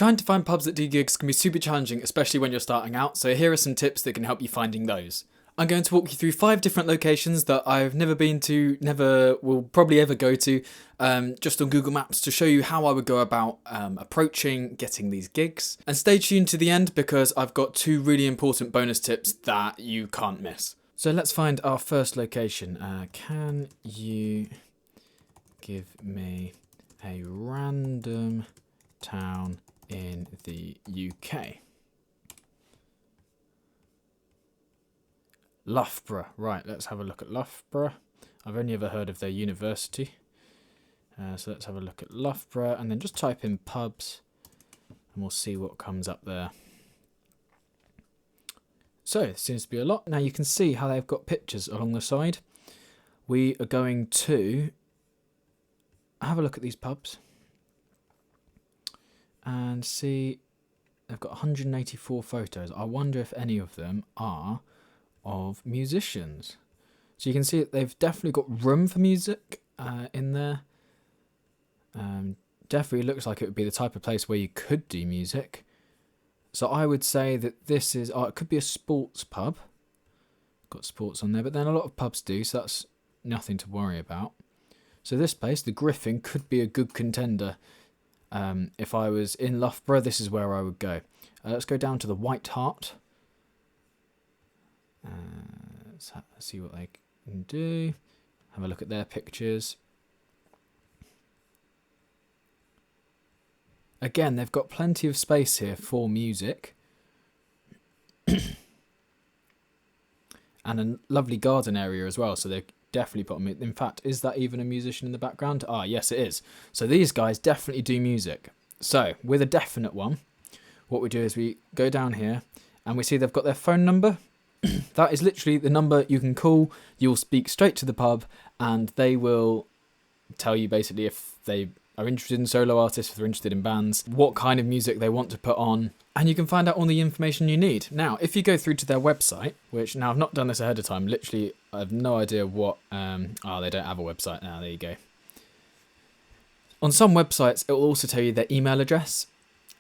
Trying to find pubs that do gigs can be super challenging, especially when you're starting out, so here are some tips that can help you finding those. I'm going to walk you through 5 different locations that I've never been to, never will probably ever go to, just on Google Maps to show you how I would go about approaching getting these gigs. And stay tuned to the end because I've got 2 really important bonus tips that you can't miss. So let's find our first location. Can you give me a random town in the UK? Loughborough. Right, let's have a look at Loughborough. I've only ever heard of their university. So let's have a look at Loughborough and then just type in pubs and we'll see what comes up there. So, there seems to be a lot. Now you can see how they've got pictures along the side. We are going to have a look at these pubs and see they've got 184 photos. I wonder if any of them are of musicians. So you can see that they've definitely got room for music in there. Definitely looks like it would be the type of place where you could do music. So I would say that this is, it could be a sports pub. Got sports on there, but then a lot of pubs do, so that's nothing to worry about. So this place, the Griffin, could be a good contender. If I was in Loughborough, this is where I would go. Let's go down to the White Hart. Let's see what they can do. Have a look at their pictures. Again, they've got plenty of space here for music. And a lovely garden area as well, so they definitely put them in. In fact, is that even a musician in the background? Ah, yes, it is. So these guys definitely do music. So, with a definite one, what we do is we go down here and we see they've got their phone number. That is literally the number you can call. You'll speak straight to the pub and they will tell you basically if they are interested in solo artists, if they're interested in bands, what kind of music they want to put on, and you can find out all the information you need. Now, if you go through to their website, which now I've not done this ahead of time, literally I have no idea what, they don't have a website now, there you go. On some websites, it will also tell you their email address,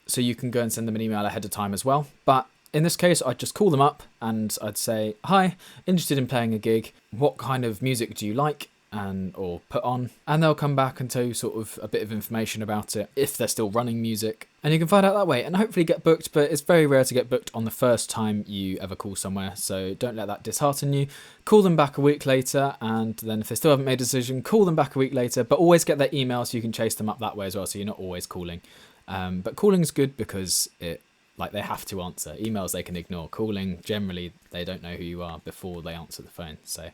so you can go and send them an email ahead of time as well, but in this case, I'd just call them up and I'd say, hi, interested in playing a gig, what kind of music do you like? Or put on, and they'll come back and tell you sort of a bit of information about it if they're still running music, and you can find out that way and hopefully get booked. But it's very rare to get booked on the first time you ever call somewhere, so don't let that dishearten you. Call them back a week later, and then if they still haven't made a decision, call them back a week later, but always get their email so you can chase them up that way as well, so you're not always calling. But calling's good because they have to answer. Emails they can ignore. Calling, generally they don't know who you are before they answer the phone, so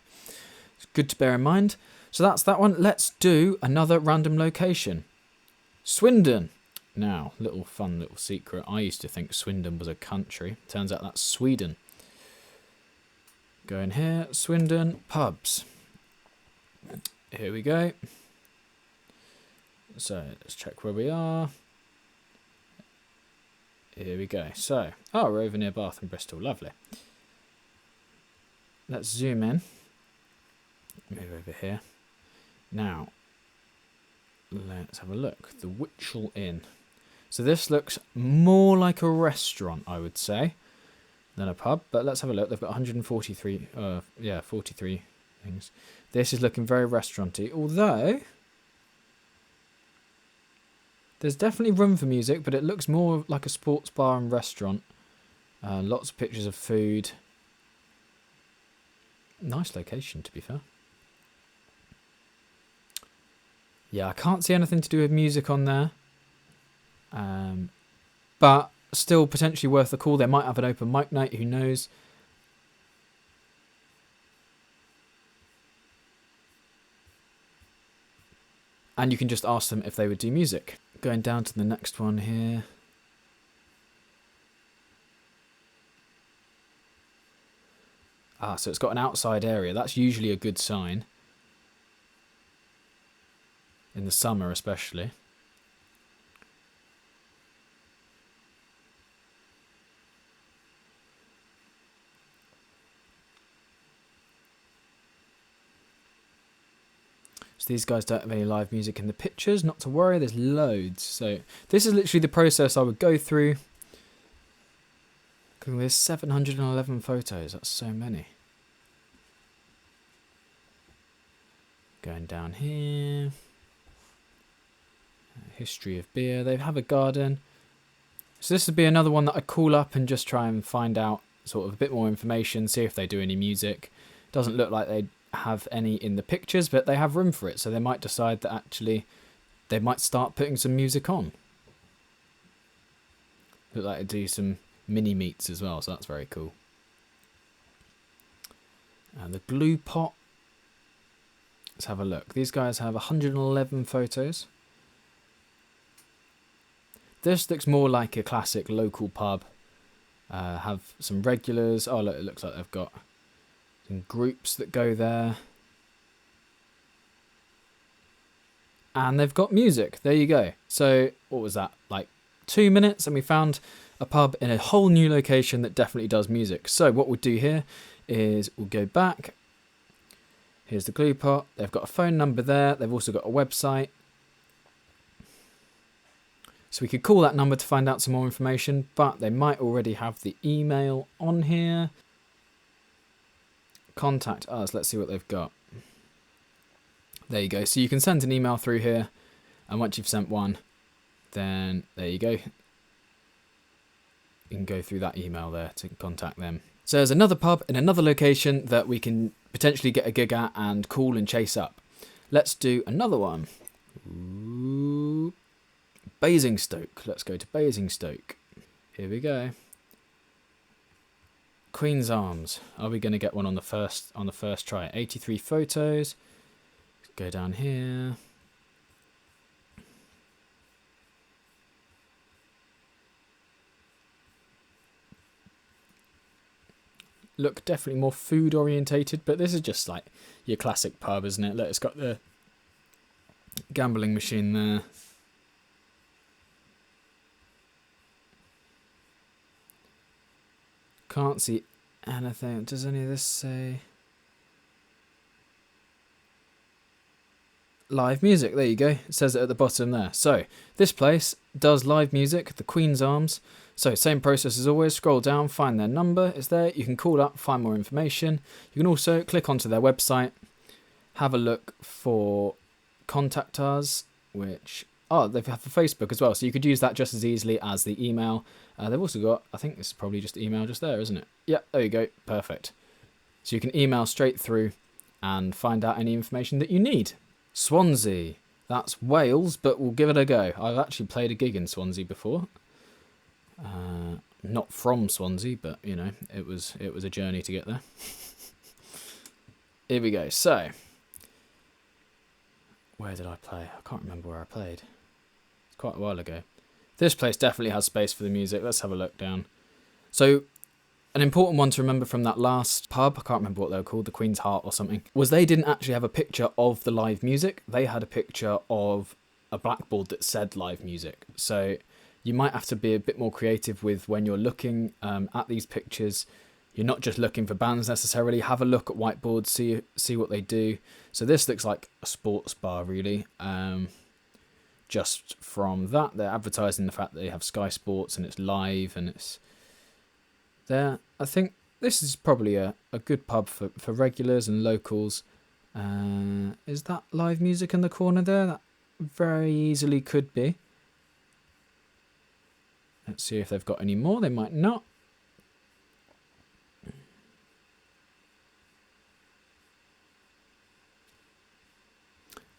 it's good to bear in mind. So that's that one. Let's do another random location. Swindon. Now, fun little secret. I used to think Swindon was a country. Turns out that's Sweden. Go in here. Swindon pubs. Here we go. So let's check where we are. Here we go. So, we're over near Bath and Bristol. Lovely. Let's zoom in. Move over here. Now, let's have a look. The Witchell Inn. So this looks more like a restaurant, I would say, than a pub. But let's have a look. They've got 143, 43 things. This is looking very restauranty, although there's definitely room for music, but it looks more like a sports bar and restaurant. Lots of pictures of food. Nice location, to be fair. Yeah, I can't see anything to do with music on there. But still potentially worth a call. They might have an open mic night, who knows. And you can just ask them if they would do music. Going down to the next one here. So it's got an outside area. That's usually a good sign. In the summer especially. So these guys don't have any live music in the pictures. Not to worry, there's loads. So this is literally the process I would go through. There's 711 photos. That's so many. Going down here. History of beer. They have a garden. So this would be another one that I'd call up and just try and find out sort of a bit more information, see if they do any music. Doesn't look like they have any in the pictures, but they have room for it, so they might decide that actually they might start putting some music on. Look like they do some mini meets as well, so that's very cool. And the glue pot. Let's have a look. These guys have 111 photos. This looks more like a classic local pub. Have some regulars. Oh, look, it looks like they've got some groups that go there. And they've got music. There you go. So, what was that? Like 2 minutes, and we found a pub in a whole new location that definitely does music. So, what we'll do here is we'll go back. Here's the glue pot. They've got a phone number there. They've also got a website. So we could call that number to find out some more information, but they might already have the email on here. Contact us. Let's see what they've got. There you go. So you can send an email through here, and once you've sent one, then there you go. You can go through that email there to contact them. So there's another pub in another location that we can potentially get a gig at and call and chase up. Let's do another one. Ooh. Basingstoke. Let's go to Basingstoke. Here we go. Queen's Arms. Are we going to get one on the first try? 83 photos. Go down here. Look definitely more food orientated, but this is just like your classic pub, isn't it? Look, it's got the gambling machine there. Can't see anything. Does any of this say live music? There you go. It says it at the bottom there. So this place does live music, the Queen's Arms. So same process as always. Scroll down, find their number. It's there. You can call up, find more information. You can also click onto their website, have a look for contact us, which they have a Facebook as well. So you could use that just as easily as the email. They've also got, I think this is probably just email just there, isn't it? Yeah, there you go. Perfect. So you can email straight through and find out any information that you need. Swansea. That's Wales, but we'll give it a go. I've actually played a gig in Swansea before. Not from Swansea, but, you know, it was a journey to get there. Here we go. So, where did I play? I can't remember where I played. It's quite a while ago. This place definitely has space for the music. Let's have a look down. So, an important one to remember from that last pub, I can't remember what they were called, the Queen's Heart or something, was they didn't actually have a picture of the live music. They had a picture of a blackboard that said live music. So, you might have to be a bit more creative with when you're looking at these pictures. You're not just looking for bands necessarily. Have a look at whiteboards, see what they do. So this looks like a sports bar, really. Just from that, they're advertising the fact that they have Sky Sports and it's live and it's there. I think this is probably a good pub for regulars and locals. Is that live music in the corner there? That very easily could be. Let's see if they've got any more. They might not.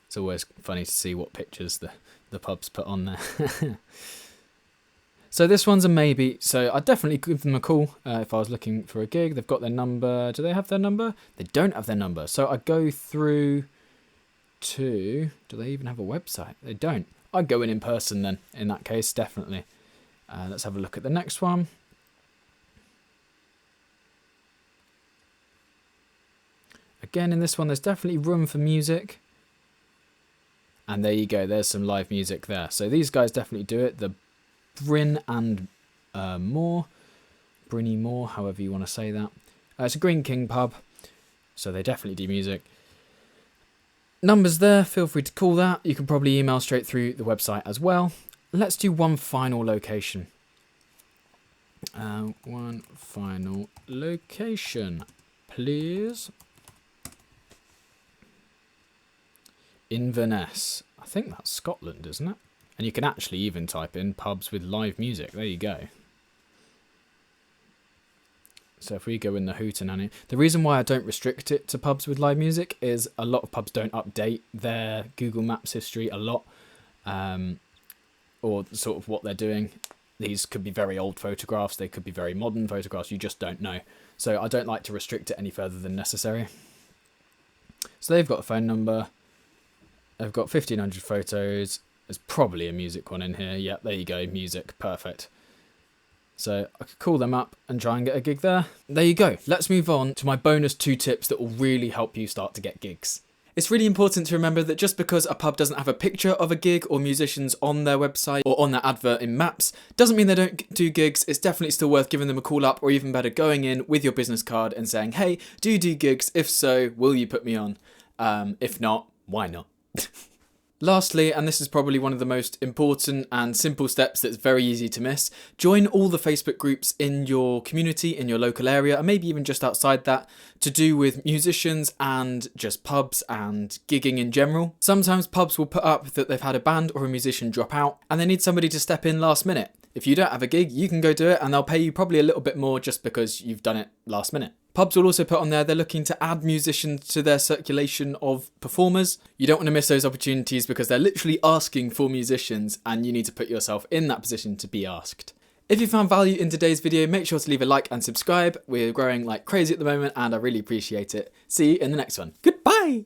It's always funny to see what pictures the pubs put on there. So this one's a maybe. So I'd definitely give them a call if I was looking for a gig. They've got their number. Do they have their number? They don't have their number. So I go through to... Do they even have a website? They don't. I'd go in person then, in that case, definitely. Let's have a look at the next one. Again, in this one, there's definitely room for music. And there you go. There's some live music there. So these guys definitely do it. The Bryn and Moor. Brinny Moor, however you want to say that. It's a Greene King pub. So they definitely do music. Numbers there, feel free to call that. You can probably email straight through the website as well. Let's do one final location. One final location, please. Inverness. I think that's Scotland, isn't it? And you can actually even type in pubs with live music. There you go. So if we go in the Hootenanny, the reason why I don't restrict it to pubs with live music is a lot of pubs don't update their Google Maps history a lot, or sort of what they're doing. These could be very old photographs, they could be very modern photographs, you just don't know. So I don't like to restrict it any further than necessary. So they've got a phone number, they've got 1,500 photos, there's probably a music one in here. Yep, there you go, music, perfect. So I could call them up and try and get a gig there. There you go. Let's move on to my bonus 2 tips that will really help you start to get gigs. It's really important to remember that just because a pub doesn't have a picture of a gig or musicians on their website or on their advert in Maps, doesn't mean they don't do gigs. It's definitely still worth giving them a call up, or even better, going in with your business card and saying, hey, do you do gigs? If so, will you put me on? If not, why not? Lastly, and this is probably one of the most important and simple steps that's very easy to miss, join all the Facebook groups in your community, in your local area, and maybe even just outside that, to do with musicians and just pubs and gigging in general. Sometimes pubs will put up that they've had a band or a musician drop out and they need somebody to step in last minute. If you don't have a gig, you can go do it and they'll pay you probably a little bit more just because you've done it last minute. Pubs will also put on there they're looking to add musicians to their circulation of performers. You don't want to miss those opportunities because they're literally asking for musicians and you need to put yourself in that position to be asked. If you found value in today's video, make sure to leave a like and subscribe. We're growing like crazy at the moment and I really appreciate it. See you in the next one. Goodbye!